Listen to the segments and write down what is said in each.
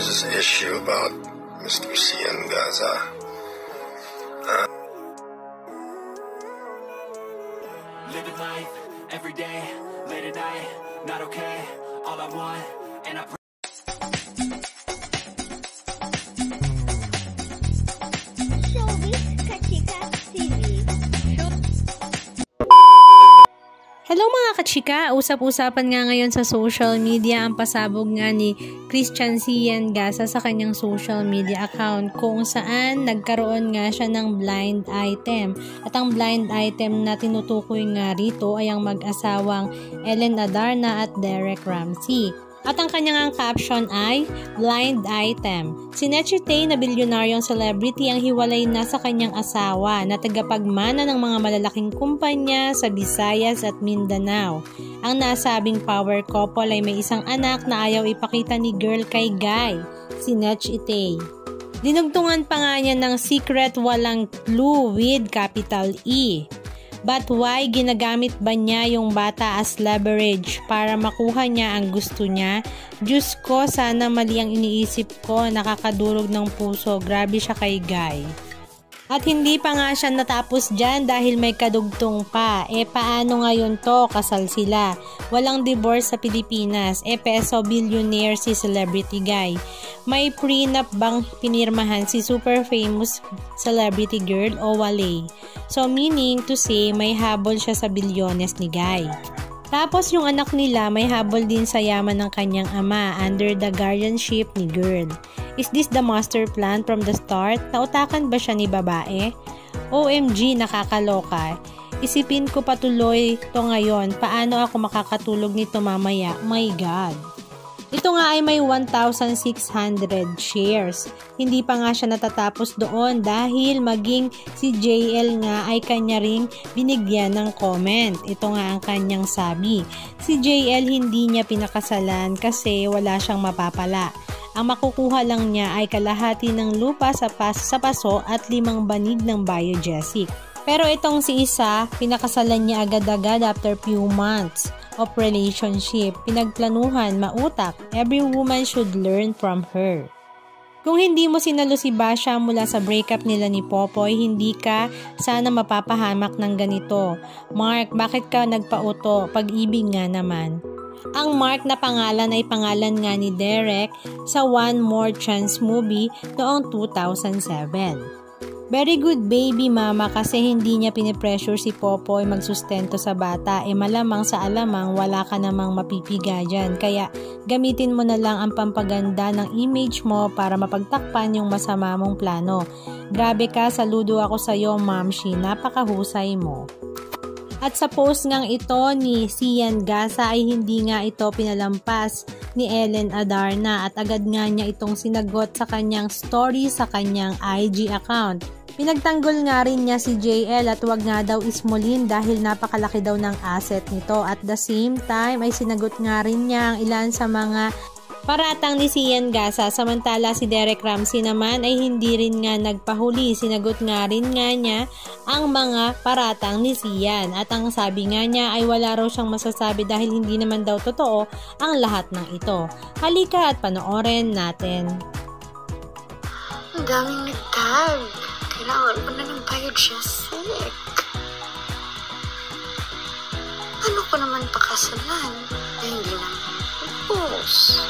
there's this issue about Mr. Cian Gaza. Living life every day, late at night, not okay. All I want, and I. Hello mga kachika! Usap-usapan nga ngayon sa social media ang pasabog nga ni Christian Cian Gaza sa kanyang social media account kung saan nagkaroon nga siya ng blind item. At ang blind item na tinutukoy nga rito ay ang mag-asawang Ellen Adarna at Derek Ramsey. At ang kanyang caption ay blind item. Si Nechite na bilyonaryong celebrity ang hiwalay na sa kanyang asawa na tagapagmana ng mga malalaking kumpanya sa Visayas at Mindanao. Ang nasabing power couple ay may isang anak na ayaw ipakita ni girl kay guy, si Nechite. Dinugtungan pa nga niya ng secret walang clue with capital E. But why ginagamit ba niya yung bata as leverage para makuha niya ang gusto niya? Diyos ko, sana mali ang iniisip ko, nakakadurog ng puso, grabe siya kay Guy. At hindi pa nga siya natapos dyan dahil may kadugtong pa. Paano ngayon to? Kasal sila. Walang divorce sa Pilipinas. Peso billionaire si Celebrity Guy. May prenup bang pinirmahan si super famous celebrity girl o wale? So meaning to say may habol siya sa bilyones ni Guy. Tapos yung anak nila may habol din sa yaman ng kanyang ama under the guardianship ni girl. Is this the master plan from the start? Nautakan ba siya ni babae? OMG, nakakaloka. Isipin ko patuloy to ngayon. Paano ako makakatulog nito mamaya? My God. Ito nga ay may 1,600 shares. Hindi pa nga siya natatapos doon dahil maging si JL nga ay kanya ring binigyan ng comment. Ito nga ang kanyang sabi. Si JL hindi niya pinakasalan kasi wala siyang mapapala. Ang makukuha lang niya ay kalahati ng lupa sa paso at 5 banig ng biogesic. Pero itong si isa, pinakasalan niya agad-agad after few months of relationship. Pinagplanuhan, mautak. Every woman should learn from her. Kung hindi mo sinalo si Basha mula sa breakup nila ni Popoy, hindi ka sana mapapahamak ng ganito. Mark, bakit ka nagpauto? Pag-ibig nga naman. Ang Mark na pangalan ay pangalan nga ni Derek sa One More Chance movie noong 2007. Very good baby mama kasi hindi niya pinipressure si Popoy magsustento sa bata. Malamang sa alamang wala ka namang mapipiga dyan. Kaya gamitin mo na lang ang pampaganda ng image mo para mapagtakpan yung masama mong plano. Grabe ka, saludo ako sa iyo Mamshi, napakahusay mo. At sa post ngang ito ni Cian Gaza ay hindi nga ito pinalampas ni Ellen Adarna at agad nga niya itong sinagot sa kanyang story sa kanyang IG account. Pinagtanggol nga rin niya si JL at wag nga daw ismulin dahil napakalaki daw ng asset nito. At the same time ay sinagot nga rin niya ang ilan sa mga paratang ni Cian Gaza. Samantala si Derek Ramsey naman ay hindi rin nga nagpahuli. Sinagot nga rin nga niya ang mga paratang ni Cian. At ang sabi nga niya ay wala raw siyang masasabi dahil hindi naman daw totoo ang lahat ng ito. Halika at panoorin natin. Ang daming nagtag. Kailangan ko na ng biogesic. Ano ko naman pakasalan? Hindi naman pupos.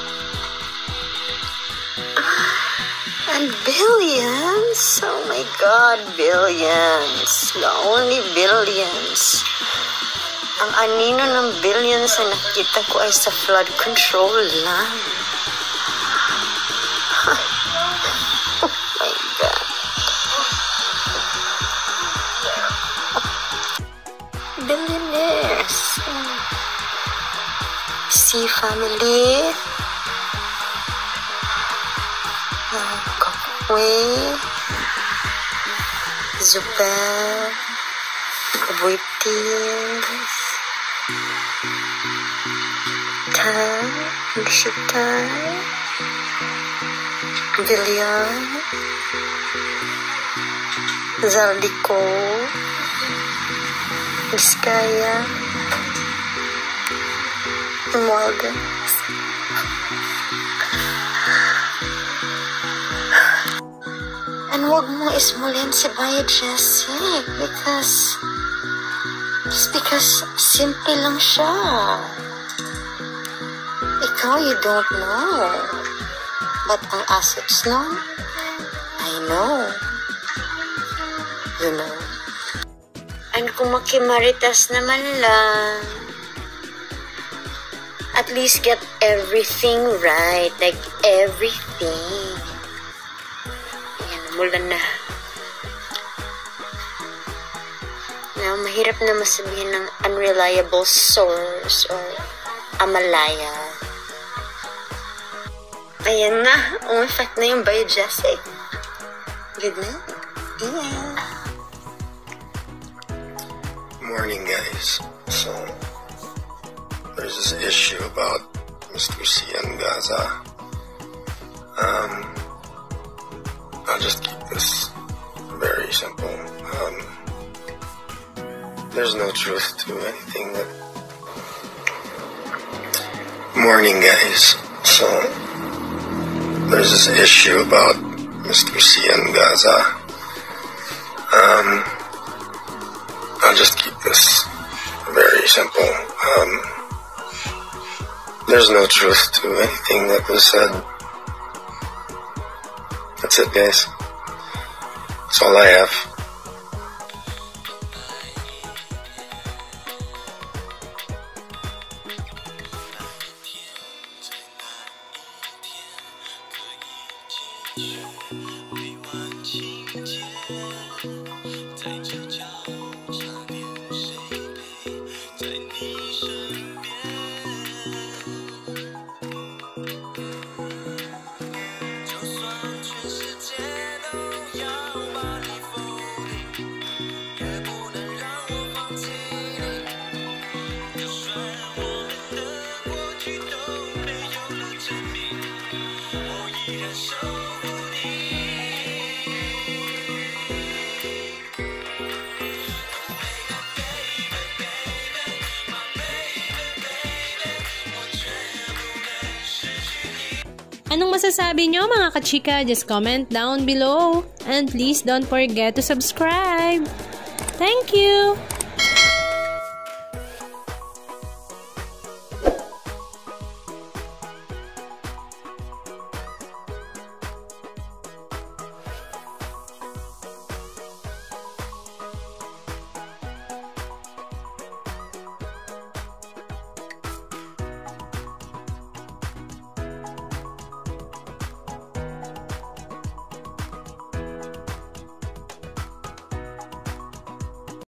And billions? Oh my God, billions. The only billions. Ang anino ng billions na nakita ko ay sa flood control lang. Oh my God. Billionaires. C family. Kokwe. Zubair. Kabuitis. Tan. Nishitay. Villian. Zaldiko. Vizcaya, Morgan, And wag mo ismulin si Bayad Jessic because simple lang siya. Ikaw, you don't know. But ang assets, no? I know. You know. And kung makimaritas naman lang, at least get everything right. Like, everything. Ayan, mula na. Now, mahirap na masabihin ng unreliable source or amalaya. Ayan na. Effect na yung Bayad Jessic. Good night. Yeah. Morning, guys. So, there's this issue about Mr. Cian Gaza. I'll just keep this very simple. There's no truth to anything that... Morning, guys. So, there's this issue about Mr. Cian Gaza. I'll just keep this very simple. There's no truth to anything that was said. That's it, guys. That's all I have. Anong masasabi nyo mga kachika? Just comment down below. And please don't forget to subscribe. Thank you!